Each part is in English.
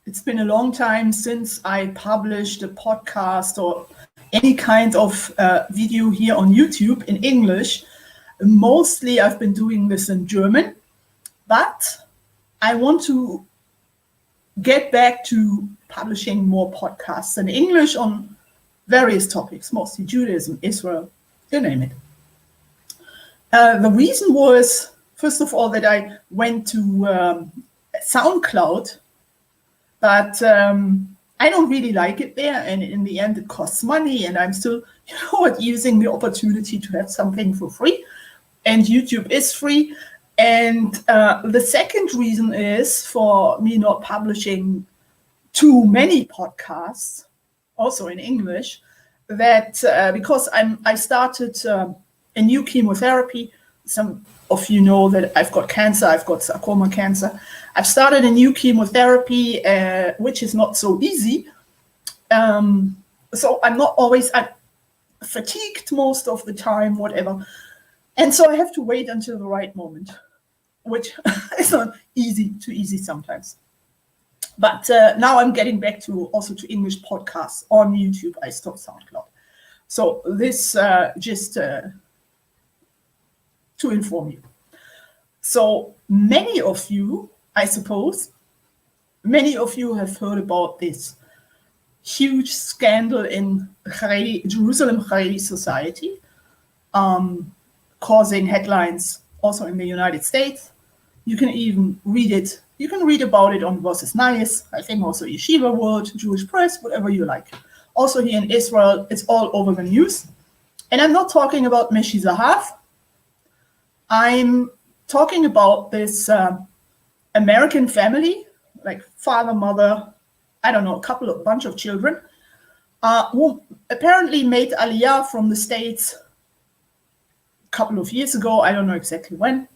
it's been a long time since I published a podcast or any kind of video here on YouTube in English. Mostly I've been doing this in German, but I want to get back to publishing more podcasts in English on various topics, mostly Judaism, Israel, you name it. The reason was, first of all, that I went to SoundCloud, but I don't really like it there, and in the end it costs money, and I'm still, using the opportunity to have something for free, and YouTube is free. And the second reason is for me not publishing too many podcasts, also in English, that because I started a new chemotherapy. Some of you know that I've got cancer, I've got sarcoma cancer. I've started a new chemotherapy, which is not so easy. So I'm fatigued most of the time, whatever. And so I have to wait until the right moment, which is not too easy sometimes. But now I'm getting back to English podcasts on YouTube. I stopped SoundCloud. So this just to inform you. So many of you, I suppose, have heard about this huge scandal in Jerusalem Haredi society, causing headlines also in the United States. You can even read it. You can read about it on Versus Nice, I think also Yeshiva World, Jewish Press, whatever you like. Also here in Israel, it's all over the news. And I'm not talking about Meshi Zahav. I'm talking about this American family, like father, mother, I don't know, bunch of children, who apparently made Aliyah from the States a couple of years ago. I don't know exactly when.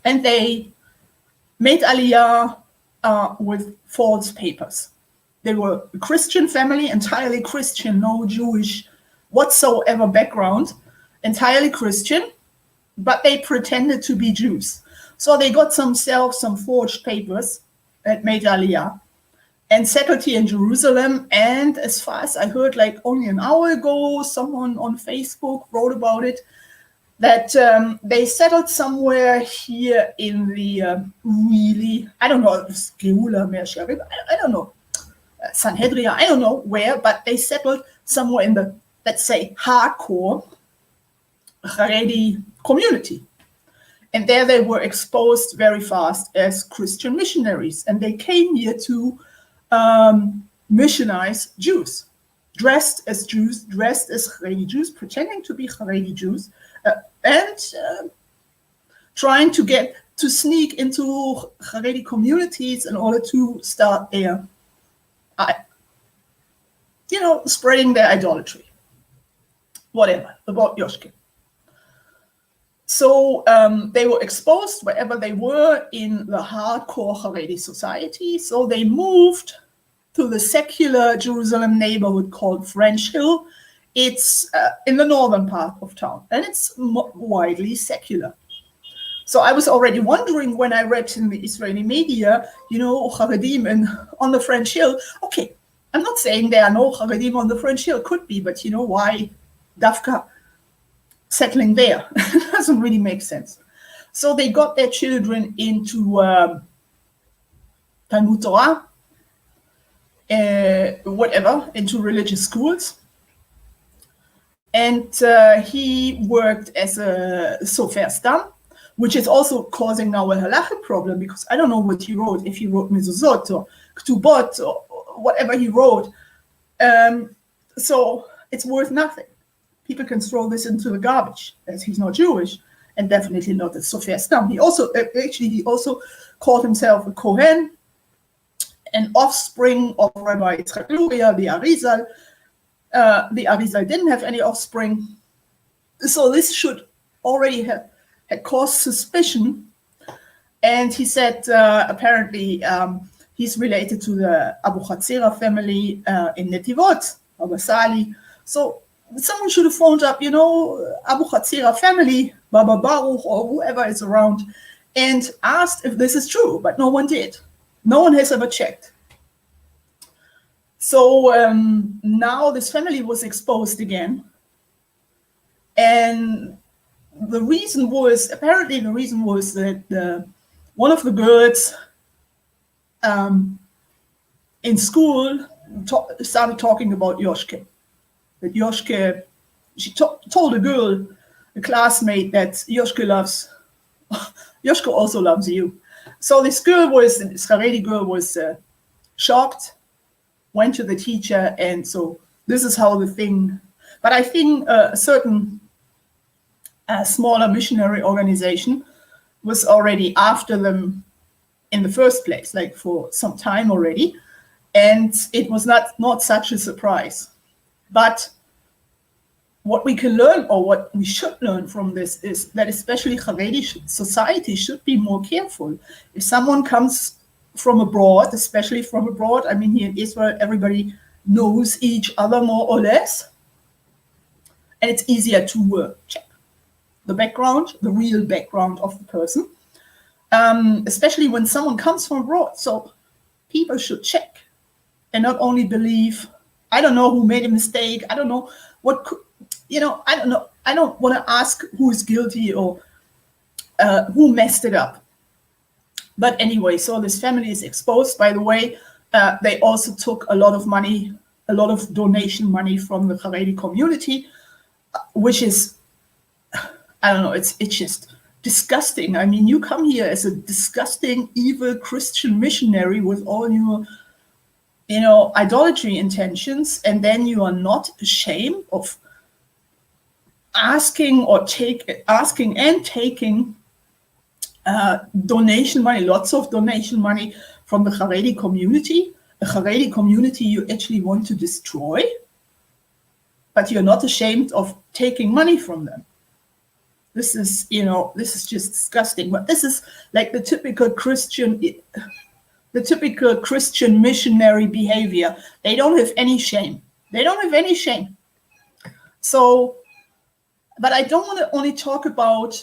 And they made Aliyah with false papers. They were a Christian family, entirely Christian, no Jewish whatsoever background, entirely Christian, but they pretended to be Jews. So they got some forged papers that made Aliyah and settled here in Jerusalem. And as far as I heard, like only an hour ago, someone on Facebook wrote about it, that they settled somewhere here in the I don't know, I don't know, Sanhedria, I don't know where, but they settled somewhere in the, let's say, hardcore Haredi community. And there they were exposed very fast as Christian missionaries. And they came here to missionize Jews, dressed as Haredi Jews, pretending to be Haredi Jews, and trying to sneak into Haredi communities in order to start their, spreading their idolatry. Whatever, about Yoshkin. So they were exposed wherever they were in the hardcore Haredi society. So they moved to the secular Jerusalem neighborhood called French Hill. It's in the northern part of town, and it's widely secular. So I was already wondering when I read in the Israeli media, Haredim on the French Hill. Okay, I'm not saying there are no Haredim on the French Hill, could be, but why Dafka settling there? Doesn't really make sense. So they got their children into Talmud Torah, into religious schools. And he worked as a sofer stam, which is also causing now a halachic problem, because I don't know what he wrote, if he wrote mezuzot or ktubot or whatever he wrote. So it's worth nothing. People can throw this into the garbage, as he's not Jewish and definitely not a sofer stam. He also called himself a Kohen, an offspring of Rabbi Luria, the Arizal. The Arizal didn't have any offspring. So this should already have caused suspicion. And he said apparently he's related to the Abu Hatzira family in Netivot, Abu Sali. So someone should have phoned up, Abu Hatzira family, Baba Baruch, or whoever is around, and asked if this is true, but no one did. No one has ever checked. So now this family was exposed again. And the reason was that one of the girls in school started talking about Yoshke. That Yoshke, she told a classmate, that Yoshke also loves you. So this Haredi girl was shocked, went to the teacher, and so this is how the thing. But I think a certain smaller missionary organization was already after them in the first place, like for some time already, and it was not such a surprise. But what we can learn, or what we should learn from this, is that especially Haredi society should be more careful. If someone comes from abroad, especially from abroad, I mean, here in Israel, everybody knows each other more or less, and it's easier to check the background, the real background of the person, especially when someone comes from abroad. So people should check and not only believe, I don't know who made a mistake, I don't know what could, I don't know. I don't want to ask who is guilty or who messed it up. But anyway, so this family is exposed. By the way, they also took a lot of money, a lot of donation money from the Haredi community, which is, I don't know, it's just disgusting. I mean, you come here as a disgusting, evil Christian missionary with all your, idolatry intentions, and then you are not ashamed of asking and taking donation money, lots of donation money from the Haredi community, a Haredi community you actually want to destroy, but you're not ashamed of taking money from them. This is just disgusting. But this is like the typical Christian missionary behavior. They don't have any shame. So, but I don't want to only talk about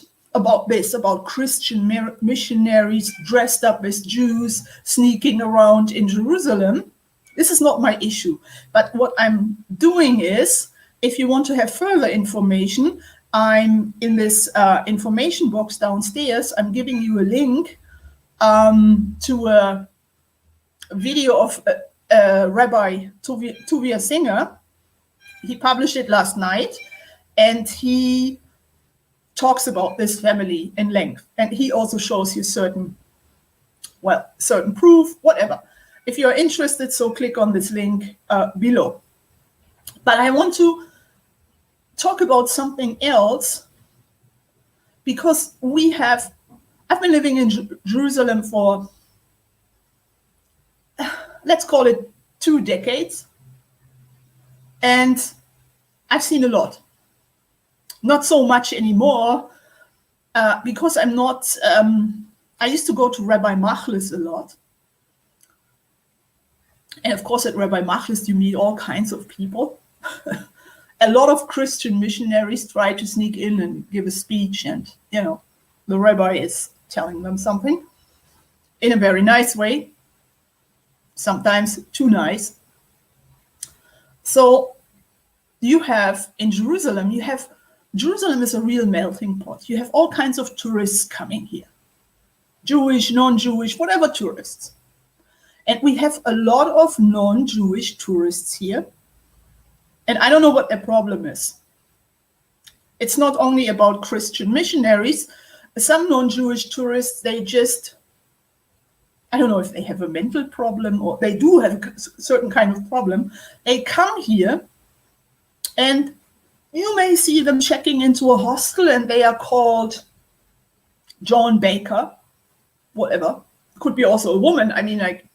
Christian missionaries dressed up as Jews sneaking around in Jerusalem. This is not my issue. But what I'm doing is, if you want to have further information, I'm in this information box downstairs. I'm giving you a link to a video of Rabbi Tuvia Singer. He published it last night, and he talks about this family in length. And he also shows you certain proof, whatever. If you're interested, so click on this link below. But I want to talk about something else, because I've been living in Jerusalem for, let's call it 2 decades. And I've seen a lot. Not so much anymore, because I'm not, I used to go to Rabbi Machlis a lot. And of course, at Rabbi Machlis, you meet all kinds of people. A lot of Christian missionaries try to sneak in and give a speech, and, the rabbi is telling them something in a very nice way, sometimes too nice. So you have in Jerusalem, Jerusalem is a real melting pot. You have all kinds of tourists coming here, Jewish, non-Jewish, whatever tourists. And we have a lot of non-Jewish tourists here. And I don't know what their problem is. It's not only about Christian missionaries. Some non-Jewish tourists, they just, I don't know if they have a mental problem, or they do have a certain kind of problem. They come here, and you may see them checking into a hostel, and they are called John Baker, whatever. Could be also a woman. I mean, like,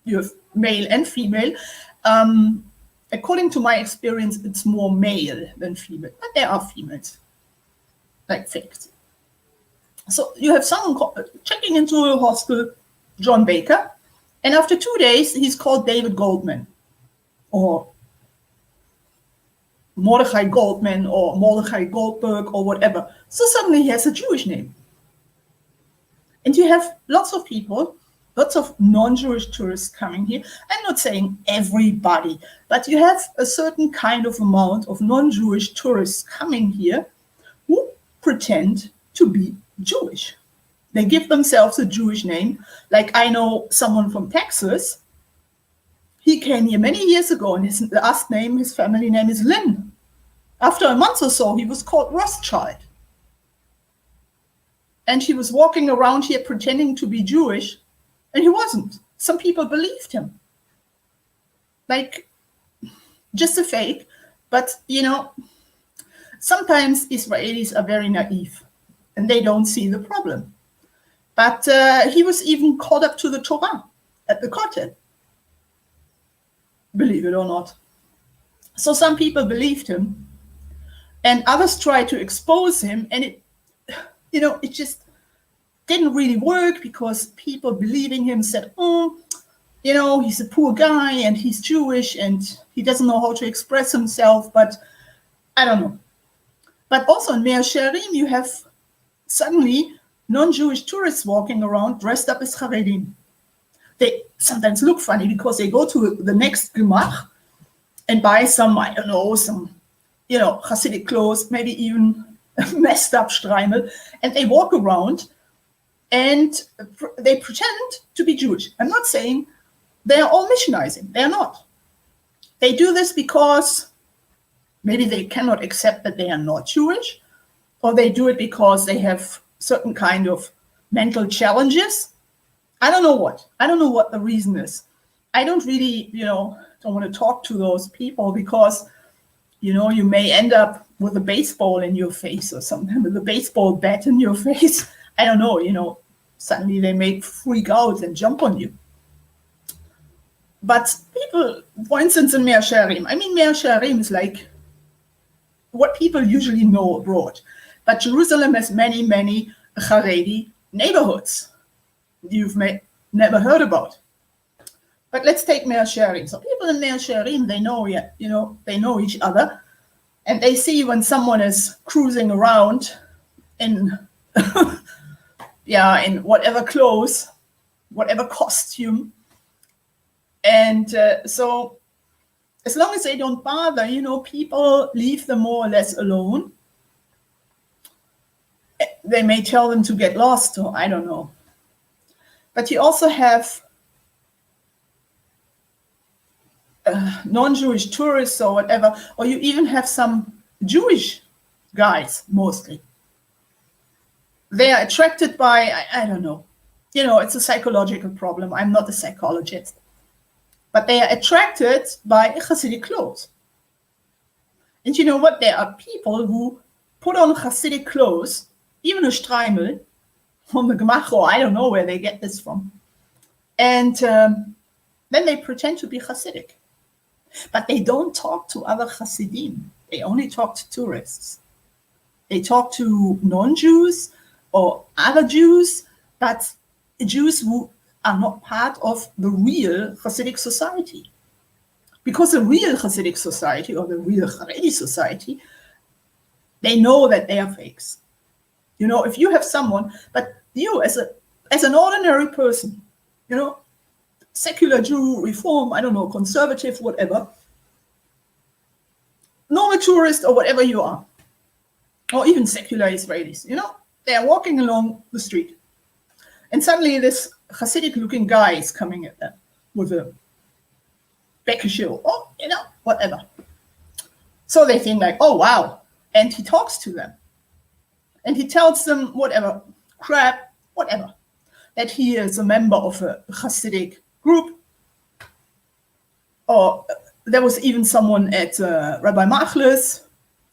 you have male and female. According to my experience, it's more male than female, but there are females, like faked. So you have someone checking into a hostel, John Baker, and after 2 days, he's called David Goldman, or Mordechai Goldman, or Mordechai Goldberg, or whatever. So suddenly he has a Jewish name. And you have lots of people lots of non-Jewish tourists coming here. I'm not saying everybody, but you have a certain kind of amount of non-Jewish tourists coming here who pretend to be Jewish. They give themselves a Jewish name. Like I know someone from Texas. He came here many years ago, and his last name, his family name is Lynn. After a month or so, he was called Rothschild. And he was walking around here pretending to be Jewish, and he wasn't. Some people believed him. Like, just a fake. But, sometimes Israelis are very naive, and they don't see the problem. But he was even called up to the Torah at the Kotel. Believe it or not. So some people believed him, and others tried to expose him, and it just didn't really work, because people believing him said, he's a poor guy and he's Jewish and he doesn't know how to express himself. But I don't know. But also in Mea Shearim, you have suddenly non-Jewish tourists walking around dressed up as Haredim. They sometimes look funny because they go to the next gemach and buy some Hasidic clothes, maybe even messed up streimel, and they walk around and they pretend to be Jewish. I'm not saying they are all missionizing. They are not. They do this because maybe they cannot accept that they are not Jewish, or they do it because they have certain kind of mental challenges. I don't know what. I don't know what the reason is. I don't really, don't want to talk to those people, because, you may end up with a baseball in your face or something, with a baseball bat in your face. I don't know, suddenly they may freak out and jump on you. But people, for instance, in Mea Shearim, Mea Shearim is like what people usually know abroad. But Jerusalem has many, many Haredi neighborhoods you've never heard about. But let's take Mea Shearim. So people in Mea Shearim, they know each other, and they see when someone is cruising around in in whatever clothes, whatever costume. And so as long as they don't bother, people leave them more or less alone. They may tell them to get lost, or I don't know. But you also have non-Jewish tourists or whatever, or you even have some Jewish guys, mostly. They are attracted by, I don't know. It's a psychological problem. I'm not a psychologist. But they are attracted by Hasidic clothes. And you know what? There are people who put on Hasidic clothes, even a streimel, from the Gemach, or I don't know where they get this from. And then they pretend to be Hasidic. But they don't talk to other Hasidim. They only talk to tourists. They talk to non-Jews or other Jews, but Jews who are not part of the real Hasidic society. Because the real Hasidic society, or the real Haredi society, they know that they are fakes. If you have someone, but you as an ordinary person, secular Jew, reform, I don't know, conservative, whatever, normal tourist or whatever you are, or even secular Israelis, they are walking along the street, and suddenly this Hasidic-looking guy is coming at them with a Bekeshil, or, whatever. So they think like, oh, wow. And he talks to them. And he tells them whatever, crap, whatever, that he is a member of a Hasidic group. Or there was even someone at Rabbi Machlis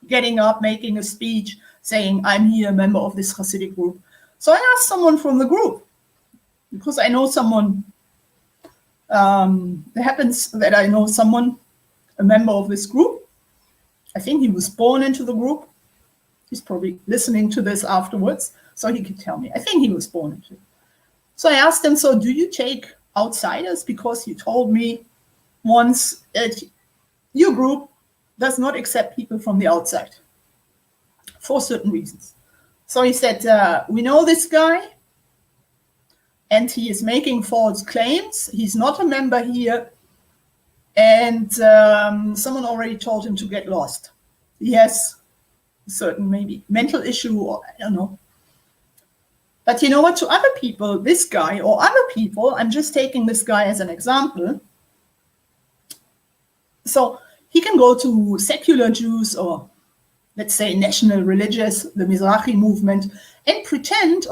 getting up, making a speech, saying, I'm here, a member of this Hasidic group. So I asked someone from the group, because I know someone, it happens that I know someone, a member of this group. I think he was born into the group. He's probably listening to this afterwards, so he could tell me. I think he was born into it. So I asked him, so do you take outsiders? Because you told me once that your group does not accept people from the outside for certain reasons. So he said, we know this guy, and he is making false claims. He's not a member here, and someone already told him to get lost. He has a certain maybe mental issue, or I don't know. But you know what, to other people, this guy or other people, I'm just taking this guy as an example. So he can go to secular Jews or, let's say, national religious, the Mizrahi movement, and pretend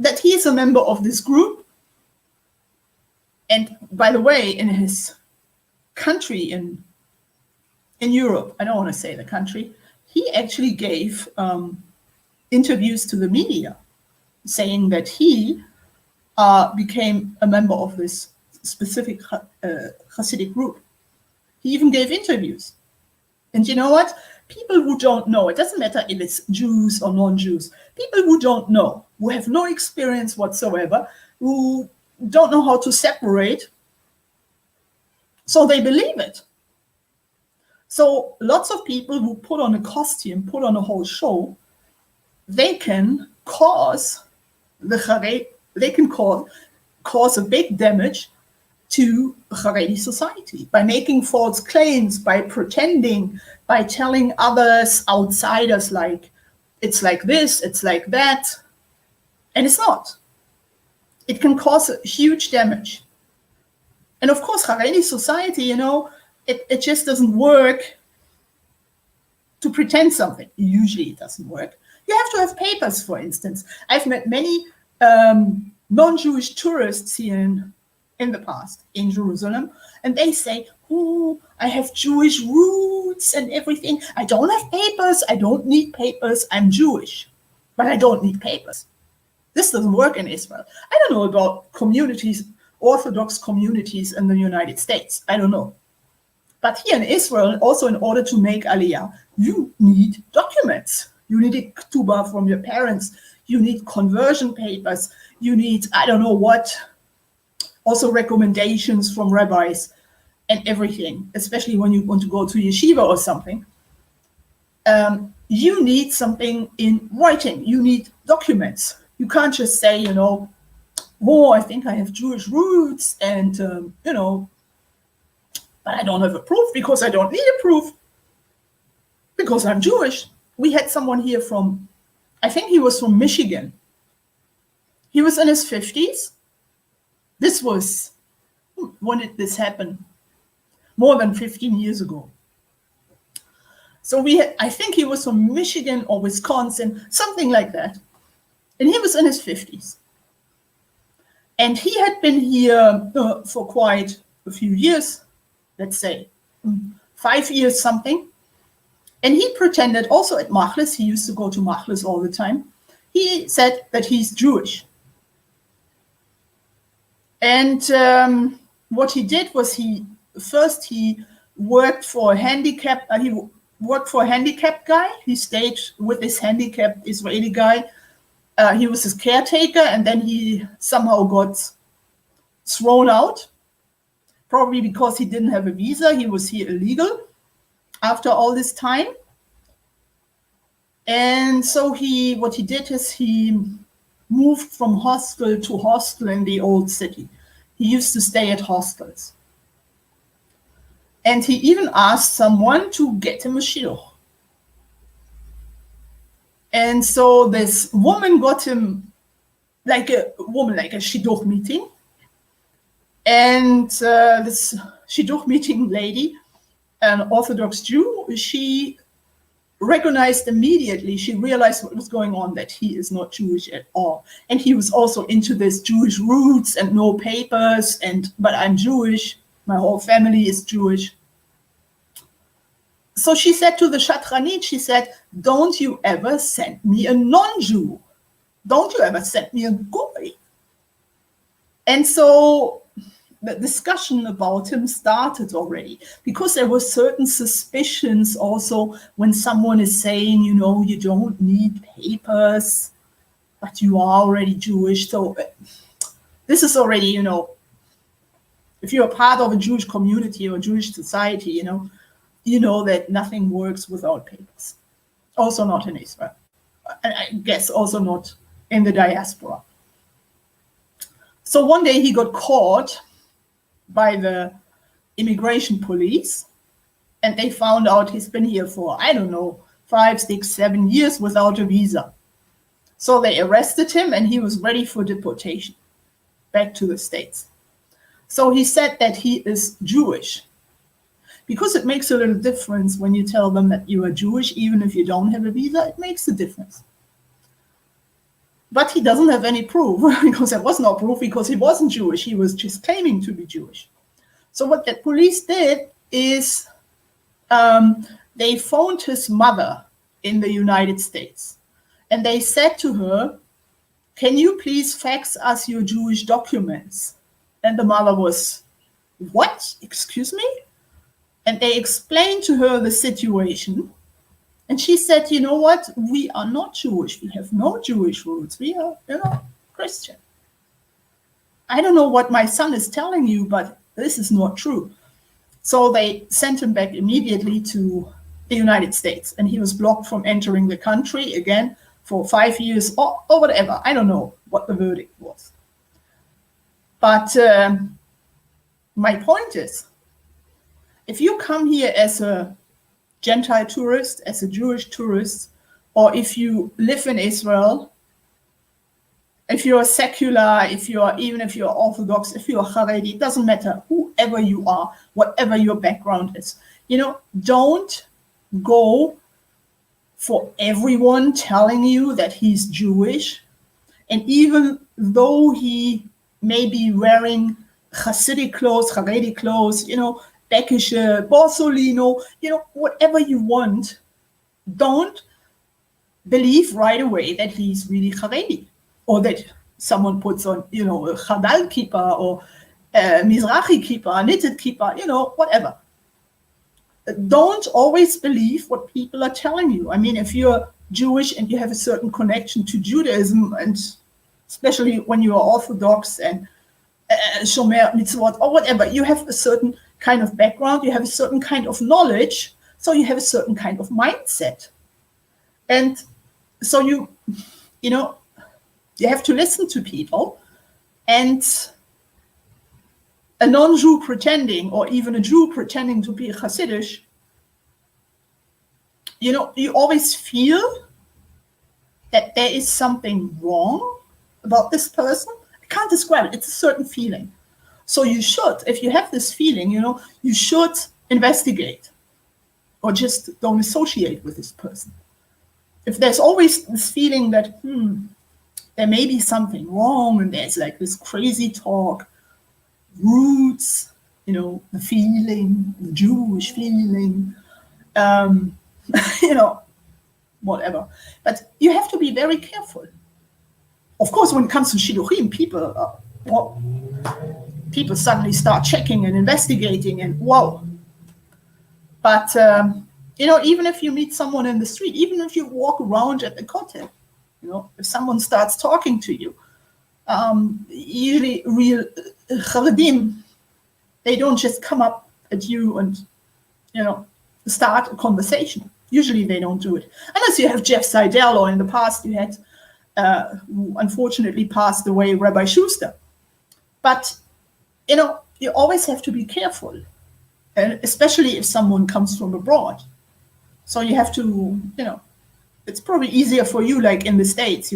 that he is a member of this group. And by the way, in his country in Europe, I don't want to say the country, he actually gave interviews to the media saying that he became a member of this specific Hasidic group. He even gave interviews. And you know what? People who don't know, it doesn't matter if it's Jews or non-Jews, people who don't know, who have no experience whatsoever, who don't know how to separate, so they believe it. So lots of people who put on a costume, put on a whole show, they can cause cause a big damage to Haredi society by making false claims, by pretending, by telling others, outsiders, like, it's like this, it's like that. And it's not. It can cause huge damage. And of course, Haredi society, you know, it just doesn't work to pretend something. Usually it doesn't work. You have to have papers, for instance. I've met many non-Jewish tourists here in the past in Jerusalem, and they say, oh, I have Jewish roots and everything. I don't have papers. I don't need papers. I'm Jewish, but I don't need papers. This doesn't work in Israel. I don't know about communities, Orthodox communities in the United States. I don't know. But here in Israel, also in order to make Aliyah, you need documents. You need a ketubah from your parents. You need conversion papers. You need, I don't know what, also recommendations from rabbis and everything, especially when you want to go to yeshiva or something. You need something in writing. You need documents. You can't just say, you know, oh, I think I have Jewish roots and, you know, but I don't have a proof because I don't need a proof because I'm Jewish. We had someone here from, I think he was from Michigan. He was in his 50s. This was, when did this happen? More than 15 years ago. So we had, I think he was from Michigan or Wisconsin, something like that. And he was in his 50s. And he had been here for quite a few years, let's say 5 years something. And he pretended also at Machlis, he used to go to Machlis all the time. He said that he's Jewish. And what he did was he worked for a handicapped guy. He stayed with this handicapped Israeli guy. He was his caretaker, and then he somehow got thrown out, probably because he didn't have a visa. He was here illegal after all this time. And so what he did is he moved from hostel to hostel in the old city. He used to stay at hostels. And he even asked someone to get him a shidduch. And so this woman got him like a shidduch meeting. And this shidduch meeting lady, an Orthodox Jew, she recognized immediately, she realized what was going on, that he is not Jewish at all. And he was also into this Jewish roots and no papers, but I'm Jewish, my whole family is Jewish. So she said to the Shatranit, she said, don't you ever send me a non-Jew. Don't you ever send me a goy. And so the discussion about him started already, because there were certain suspicions also when someone is saying, you know, you don't need papers, but you are already Jewish. So this is already, you know, if you're a part of a Jewish community or Jewish society, you know that nothing works without papers. Also not in Israel. And I guess also not in the diaspora. So one day he got caught by the immigration police, and they found out he's been here for, I don't know, 5, 6, 7 years without a visa. So they arrested him, and he was ready for deportation back to the States. So he said that he is Jewish, because it makes a little difference when you tell them that you are Jewish, even if you don't have a visa. It makes a difference. But he doesn't have any proof, because there was no proof, because he wasn't Jewish. He was just claiming to be Jewish. So what the police did is they phoned his mother in the United States. And they said to her, "Can you please fax us your Jewish documents?" And the mother was, "What? Excuse me?" And they explained to her the situation. And she said, "You know what? We are not Jewish. We have no Jewish roots. We are, Christian. I don't know what my son is telling you, but this is not true." So they sent him back immediately to the United States, and he was blocked from entering the country again for 5 years or whatever. I don't know what the verdict was. But my point is, if you come here as a Gentile tourist, as a Jewish tourist, or if you live in Israel, if you're secular, even if you're Orthodox, if you're Haredi, it doesn't matter, whoever you are, whatever your background is, don't go for everyone telling you that he's Jewish. And even though he may be wearing Hasidic clothes, Haredi clothes, Beckische, Borsolino, whatever you want, don't believe right away that he's really Haredi, or that someone puts on, a Chadal kippah, or Mizrahi kippah, knitted kippah, whatever. Don't always believe what people are telling you. I mean, if you're Jewish and you have a certain connection to Judaism, and especially when you are Orthodox and Shomer Mitzvot or whatever, you have a certain kind of background, you have a certain kind of knowledge, so you have a certain kind of mindset. And so you have to listen to people. And a non-Jew pretending, or even a Jew pretending to be Hasidic, you always feel that there is something wrong about this person. I can't describe it. It's a certain feeling. So you should, if you have this feeling, you should investigate, or just don't associate with this person. If there's always this feeling that, there may be something wrong, and there's like this crazy talk, roots, the feeling, the Jewish feeling, whatever. But you have to be very careful. Of course, when it comes to Shidduchim, people suddenly start checking and investigating, and wow. But, even if you meet someone in the street, even if you walk around at the kotel, if someone starts talking to you, usually real Charedim, they don't just come up at you and, start a conversation. Usually they don't do it. Unless you have Jeff Seidel, or in the past you had, who unfortunately passed away, Rabbi Schuster. But, you always have to be careful, and especially if someone comes from abroad. So you have to, it's probably easier for you, like in the States,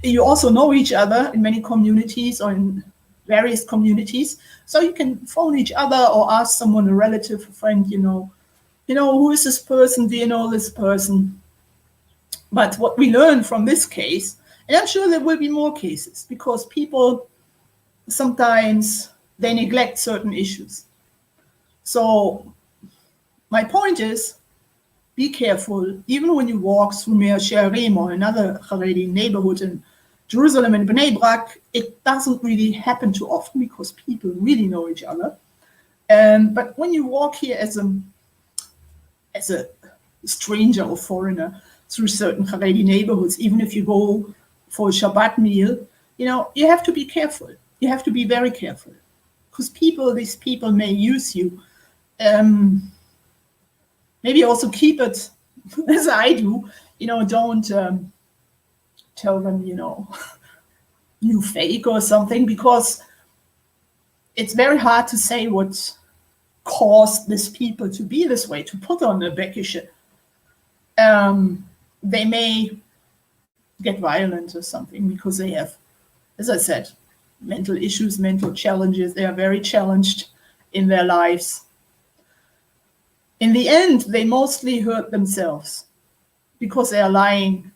you also know each other in many communities, or in various communities. So you can phone each other, or ask someone, a relative, a friend, who is this person? Do you know this person? But what we learned from this case, and I'm sure there will be more cases, because people sometimes they neglect certain issues. So my point is, be careful, even when you walk through Mea Shearim or another Haredi neighborhood in Jerusalem and Bnei Brak. It doesn't really happen too often, because people really know each other. But when you walk here as a stranger or foreigner through certain Haredi neighborhoods, even if you go for a Shabbat meal, you have to be careful. You have to be very careful, because these people may use you. Maybe also keep it, as I do, don't tell them, new fake or something, because it's very hard to say what caused these people to be this way, to put on a bekische. They may get violent or something because they have, as I said, mental issues, mental challenges. They are very challenged in their lives. In the end, they mostly hurt themselves because they are lying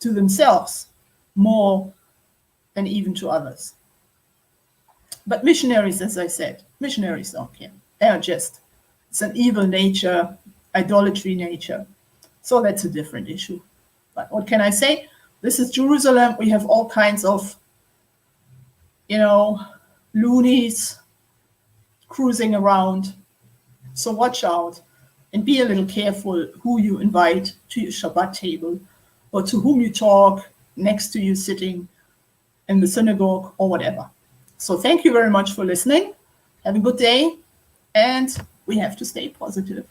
to themselves more than even to others. But missionaries, as I said, missionaries don't care. They are just, it's an evil nature, idolatry nature. So that's a different issue. But what can I say? This is Jerusalem. We have all kinds of, loonies cruising around. So watch out and be a little careful who you invite to your Shabbat table, or to whom you talk next to you sitting in the synagogue or whatever. So thank you very much for listening. Have a good day, and we have to stay positive.